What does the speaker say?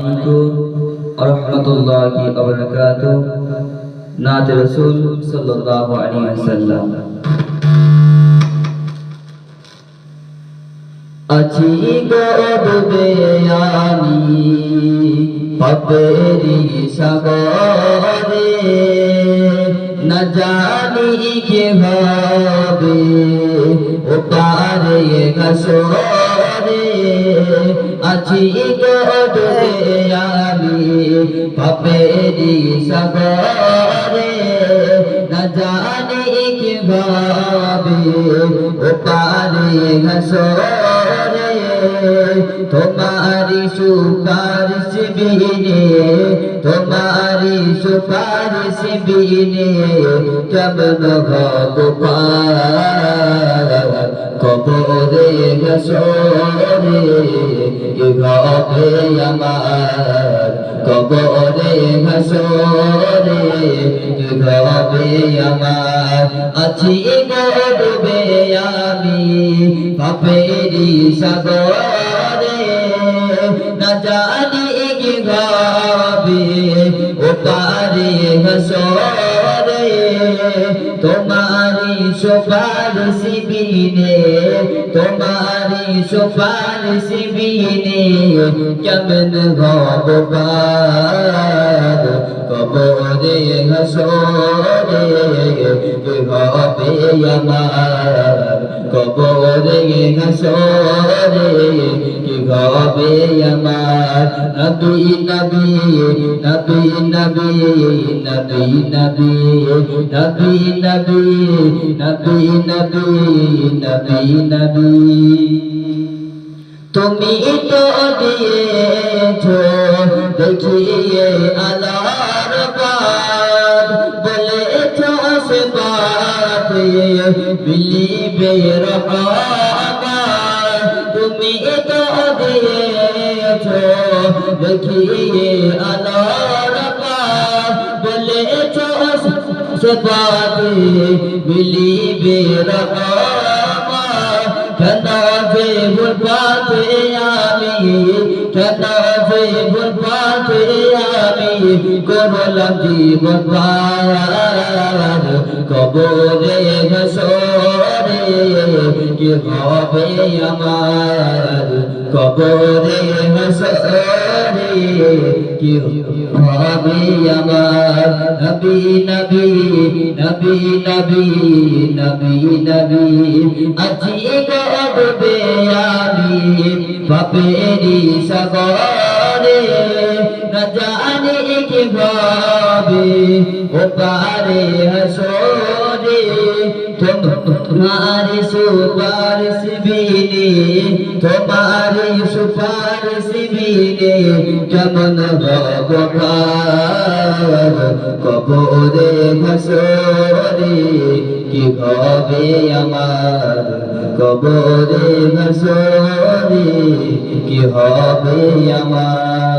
আলাইকুম ওয়া রাহমাতুল্লাহি ওয়া বারাকাতুহু। নাত রাসূল সাল্লাল্লাহু আলাইহি ওয়াসাল্লাম। আছি গো ডুবে আমি পাপেরি সাগরে, না জানি কি হবে ও পারে হাসরে। আছি গো ডুবে আমি পাপেরি সাগরে, না জানি কি হবে ও পারে হাসরে। তোমারি সুপারিশ বিনে, তোমারি সুপারিশ বিনে কেমন হব পার কবরে হাসরে। কি হবে আমার কবরে হাসরে, কি হবে আমার। আছি গো ডুবে আমি পাপেরি সাগরে, না জানি কি হবে ও পারে হাসরে। তোমারি সুপারিশ বিনে, তোমারি সুপারিশ বিনে কেমন হব পার কবরে হাসরে। কি হবে আমার কবরে হাসরে, কি হবে আমার। নবী নবী নবী নবী নবী নবী নবী নবী নবী নবী নবী। তুমি তো দিয়েছো দেখিয়ে আলার বাদ, বলেছো সে বাত মিলিবে রহমত। তুমি তো দিয়েছো দেখিয়ে আলার বাদ, বলেছো সে বাত মিলিবে রহমত। কেন যে ভুল পথে আমি, কেন যে ভুল পথে আমি করলাম জীবন পার কবরে হাসরে। কি হবে আমার কবরে হাসরে, কি হবে আমার। নবী নবী নবী নবী নবী নবী। আছি গো ডুবে আমি পাপেরি সাগরে, না জানি কি হবে ও পারে হাসরে। তোমারি সুপারিশ বিনে, তোমারি সুপারিশ বিনে কেমন হব পার কবরে হাসরে। কি হবে আমার কবরে হাসরে, কি হবে আমার।